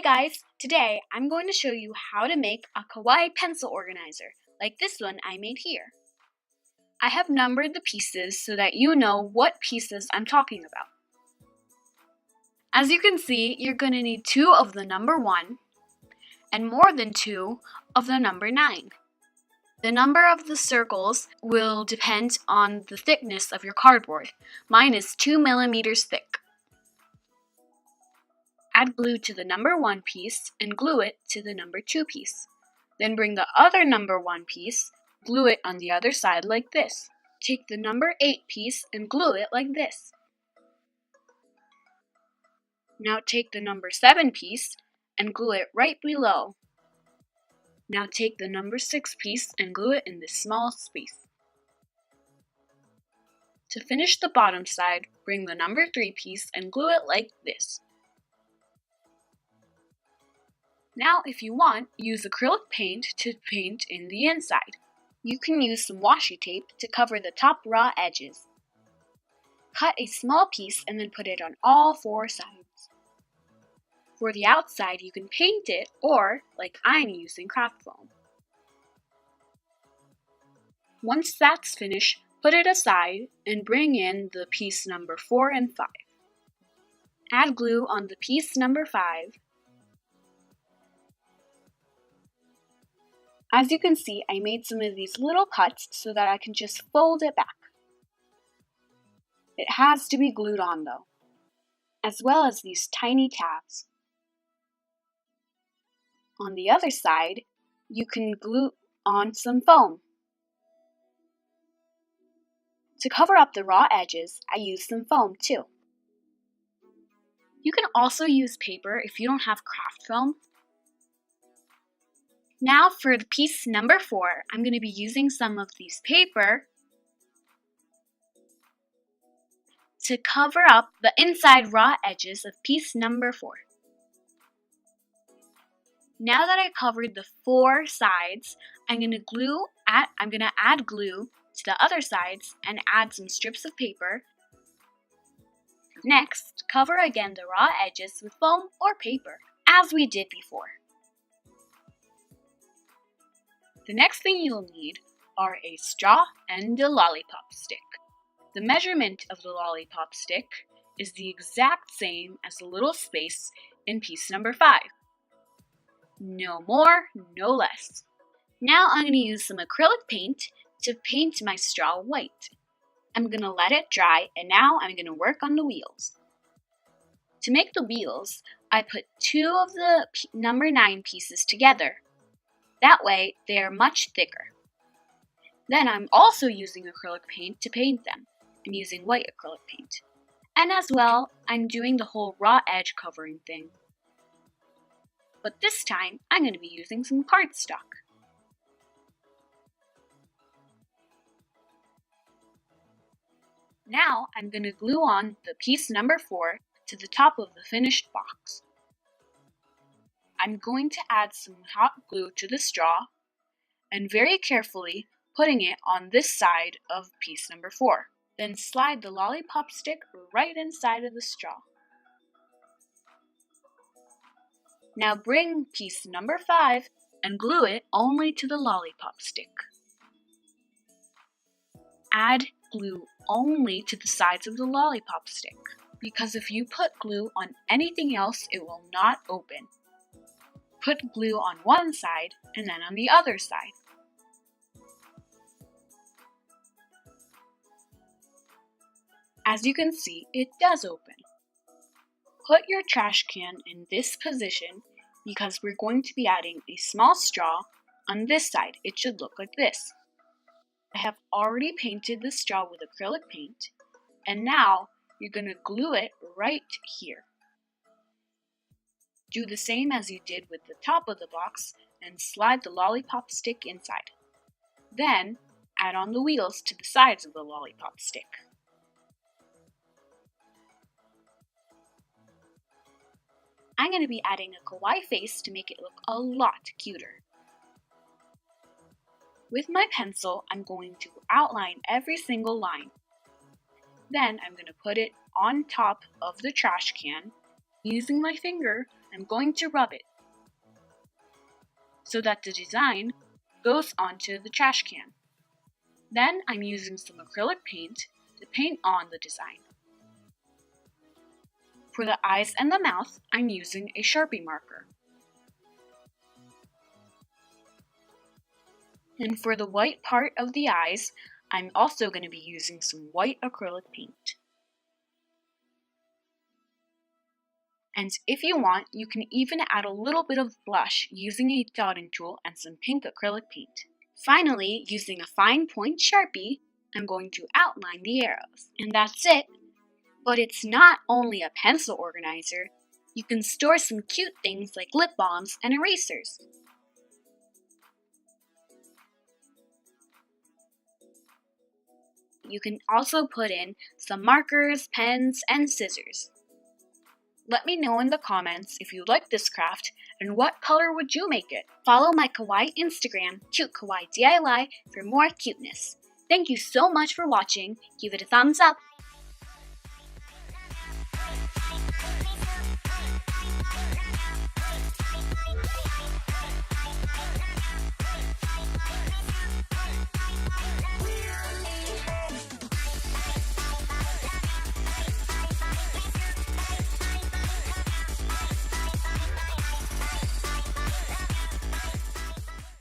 guys, today I'm going to show you how to make a kawaii pencil organizer, like this one I made here. I have numbered the pieces so that you know what pieces I'm talking about. As you can see, you're going to need 2 of the number 1 and more than 2 of the number 9. The number of the circles will depend on the thickness of your cardboard. Mine is 2 millimeters thick. Add glue to the number 1 piece and glue it to the number 2 piece. Then bring the other number 1 piece, glue it on the other side like this. Take the number 8 piece and glue it like this. Now take the number 7 piece and glue it right below. Now take the number 6 piece and glue it in this small space. To finish the bottom side, bring the number 3 piece and glue it like this. Now, if you want, use acrylic paint to paint in the inside. You can use some washi tape to cover the top raw edges. Cut a small piece and then put it on all 4 sides. For the outside, you can paint it or, like I'm using, craft foam. Once that's finished, put it aside and bring in the piece number 4 and 5. Add glue on the piece number 5. As you can see, I made some of these little cuts so that I can just fold it back. It has to be glued on though, as well as these tiny tabs. On the other side, you can glue on some foam. To cover up the raw edges, I used some foam too. You can also use paper if you don't have craft foam. Now for the piece number 4, I'm going to be using some of these paper to cover up the inside raw edges of piece number 4. Now that I covered the 4 sides, I'm going to add glue to the other sides and add some strips of paper. Next, cover again the raw edges with foam or paper, as we did before. The next thing you'll need are a straw and a lollipop stick. The measurement of the lollipop stick is the exact same as the little space in piece number 5. No more, no less. Now I'm going to use some acrylic paint to paint my straw white. I'm going to let it dry and now I'm going to work on the wheels. To make the wheels, I put 2 of the number 9 pieces together. That way, they are much thicker. Then I'm also using acrylic paint to paint them. I'm using white acrylic paint. And as well, I'm doing the whole raw edge covering thing. But this time, I'm going to be using some cardstock. Now, I'm going to glue on the piece number 4 to the top of the finished box. I'm going to add some hot glue to the straw and very carefully putting it on this side of piece number 4. Then slide the lollipop stick right inside of the straw. Now bring piece number 5 and glue it only to the lollipop stick. Add glue only to the sides of the lollipop stick, because if you put glue on anything else, it will not open. Put glue on one side and then on the other side. As you can see, it does open. Put your trash can in this position because we're going to be adding a small straw on this side. It should look like this. I have already painted the straw with acrylic paint, and now you're going to glue it right here. Do the same as you did with the top of the box and slide the lollipop stick inside. Then, add on the wheels to the sides of the lollipop stick. I'm going to be adding a kawaii face to make it look a lot cuter. With my pencil, I'm going to outline every single line. Then I'm going to put it on top of the trash can using my finger I'm going to rub it so that the design goes onto the trash can. Then I'm using some acrylic paint to paint on the design. For the eyes and the mouth, I'm using a Sharpie marker. And for the white part of the eyes, I'm also going to be using some white acrylic paint. And if you want, you can even add a little bit of blush using a dotting tool and some pink acrylic paint. Finally, using a fine point Sharpie, I'm going to outline the arrows. And that's it! But it's not only a pencil organizer. You can store some cute things like lip balms and erasers. You can also put in some markers, pens, and scissors. Let me know in the comments if you like this craft and what color would you make it. Follow my kawaii Instagram, CuteKawaiiDIY, for more cuteness. Thank you so much for watching. Give it a thumbs up.